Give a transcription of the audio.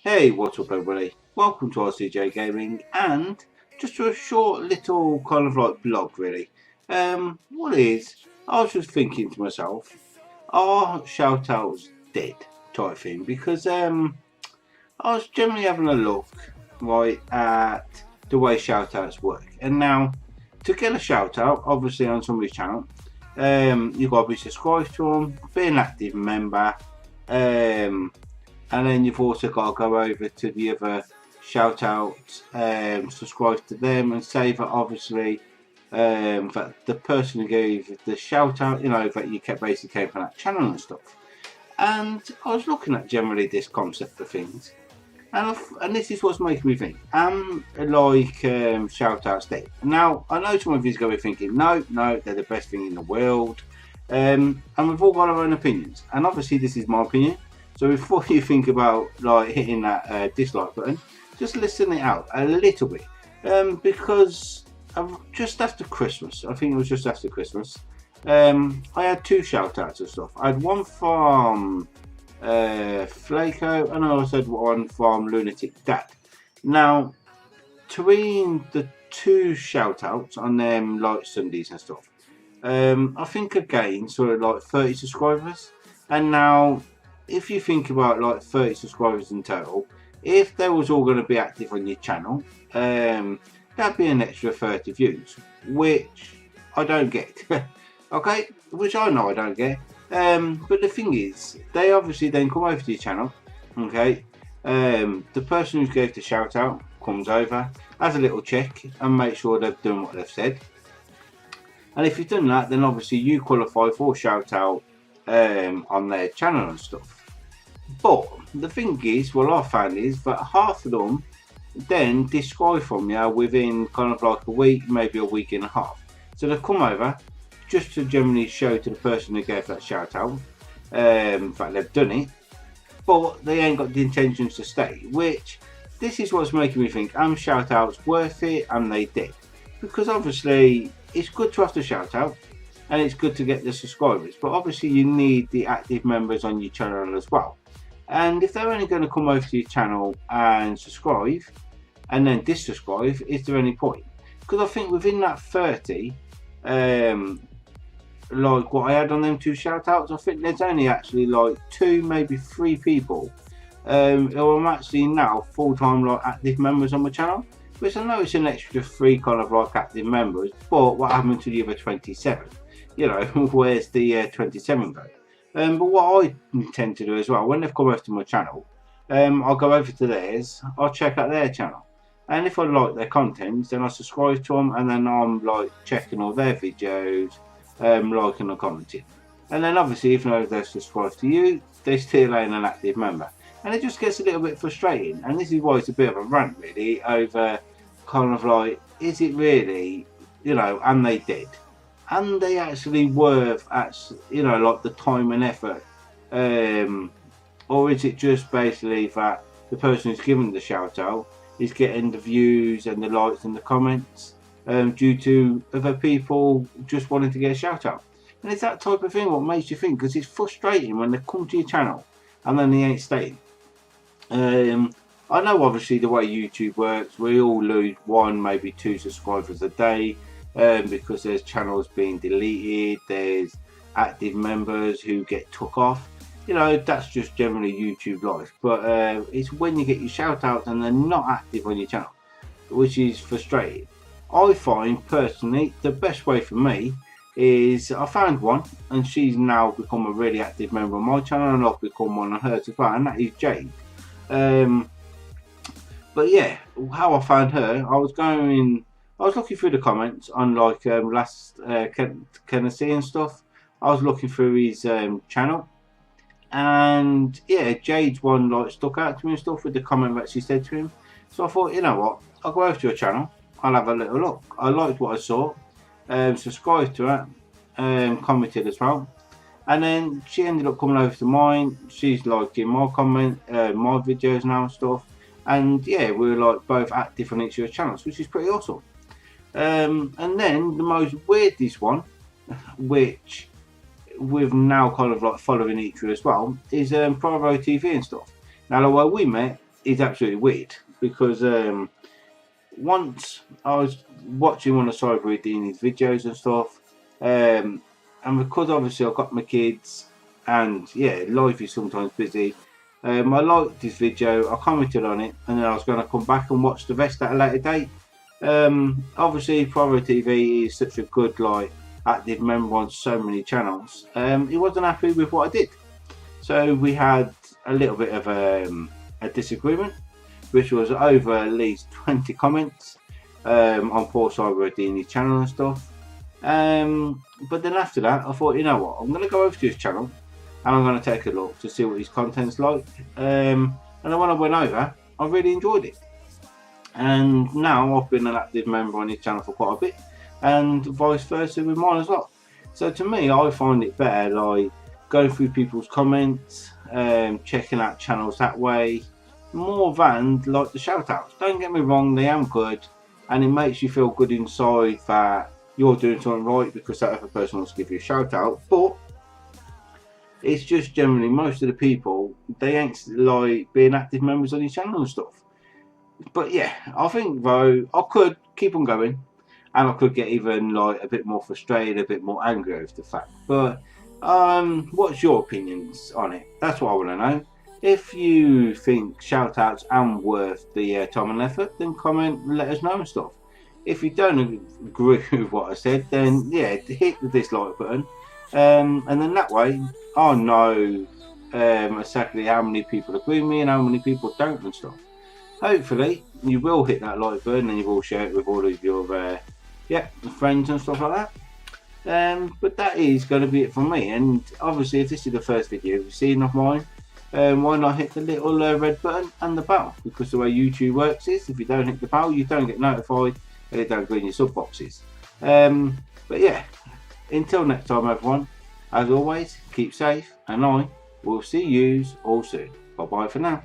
Hey, what's up everybody? Welcome to RCJ Gaming and just a short little kind of like blog really. What is, I was just thinking to myself, are shoutouts dead type thing? Because I was generally having a look right at the way shoutouts work. And now to get a shoutout, obviously on somebody's channel, you've got to be subscribed to them, be an active member, and then you've also got to go over to the other shout outs, subscribe to them and say that obviously that the person who gave the shout out, that you kept basically came from that channel and stuff. And I was looking at generally this concept of things, and this is what's making me think, shout outs dead? Now I know some of you's going to be thinking, no, they're the best thing in the world, and we've all got our own opinions, and obviously this is my opinion. So before you think about like hitting that dislike button, just listen it out a little bit, because just after Christmas, I think it was just after Christmas, I had two shout outs and stuff. I had one from Flaco and I also had one from Lunatic Dad. Now, between the two shout outs on them like Sundays and stuff, I think again sort of like 30 subscribers, and now if you think about like 30 subscribers in total, if they was all going to be active on your channel, that'd be an extra 30 views, which I don't get. Okay, which I know I don't get. But the thing is, they obviously then come over to your channel. Okay, the person who gave the shout out comes over, has a little check and make sure they've done what they've said. And if you've done that, then obviously you qualify for shout out on their channel and stuff. But the thing is, what I found is that half of them then disqualify you within kind of like a week, maybe a week and a half. So they come over just to generally show to the person who gave that shout out that they've done it, but they ain't got the intentions to stay. Which this is what's making me think, shout outs worth it? And they did, because obviously it's good to have the shout out and it's good to get the subscribers, but obviously you need the active members on your channel as well. And if they're only going to come over to your channel and subscribe and then dissubscribe, is there any point? Because I think within that 30, like what I had on them two shout outs, I think there's only actually like 2, maybe 3 people who are actually now full-time like active members on my channel, which I know it's an extra 3 kind of like active members, but what happened to the other 27? Where's the 27 go? But what I intend to do as well, when they've come over to my channel, I'll go over to theirs, I'll check out their channel, and if I like their content, then I subscribe to them, and then I'm like checking all their videos, liking and commenting. And then obviously if they're subscribed to you, they still ain't an active member, and it just gets a little bit frustrating. And this is why it's a bit of a rant really over kind of like, is it really, and they did, and they actually worth like the time and effort, or is it just basically that the person who's given the shout out is getting the views and the likes and the comments due to other people just wanting to get a shout out? And it's that type of thing what makes you think, because it's frustrating when they come to your channel and then they ain't staying. I know obviously the way YouTube works, we all lose 1, maybe 2 subscribers a day, because there's channels being deleted, there's active members who get took off. That's just generally YouTube life. But it's when you get your shout outs and they're not active on your channel, which is frustrating. I find personally the best way for me is, I found one and she's now become a really active member of my channel, and I've become one of hers as well, and that is Jade. But yeah, how I found her, I was looking through the comments on like last Kennedy and stuff. I was looking through his channel, and yeah, Jade's one like stuck out to me and stuff with the comment that she said to him. So I thought, you know what, I'll go over to her channel, I'll have a little look. I liked what I saw, subscribed to her, commented as well, and then she ended up coming over to mine. She's liking my comment, my videos now and stuff, and yeah, we're like both active on each other's channels, which is pretty awesome. And then the most weirdest one, which we've now kind of like following each other as well, is Provo TV and stuff. Now the way we met is absolutely weird because once I was watching one of PurpADerp's videos and stuff, and because obviously I've got my kids and yeah, life is sometimes busy. I liked this video, I commented on it, and then I was going to come back and watch the rest at a later date. Obviously, PurpADerp is such a good active member on so many channels. He wasn't happy with what I did, so we had a little bit of a disagreement, which was over at least 20 comments on poor PurpADerp's channel and stuff. But then after that, I thought, you know what, I'm going to go over to his channel and I'm going to take a look to see what his content's like. And then when I went over, I really enjoyed it. And now I've been an active member on his channel for quite a bit, and vice versa with mine as well. So to me, I find it better going through people's comments, checking out channels that way, more than the shout outs. Don't get me wrong, they am good, and it makes you feel good inside that you're doing something right because that other person wants to give you a shout out. But it's just generally most of the people, they ain't being active members on your channel and stuff. But yeah, I think though I could keep on going, and I could get even a bit more frustrated, a bit more angry over the fact. But what's your opinions on it? That's what I want to know. If you think shout outs are worth the time and effort, then comment and let us know and stuff. If you don't agree with what I said, then yeah, hit the dislike button, and then that way I know exactly how many people agree with me and how many people don't and stuff. Hopefully you will hit that like button and you will share it with all of your friends and stuff like that. But that is going to be it from me, and obviously if this is the first video you've seen of mine, why not hit the little red button and the bell, because the way YouTube works is if you don't hit the bell you don't get notified and it don't go in your sub boxes. But yeah, until next time everyone, as always, keep safe, and I will see yous all soon. Bye bye for now.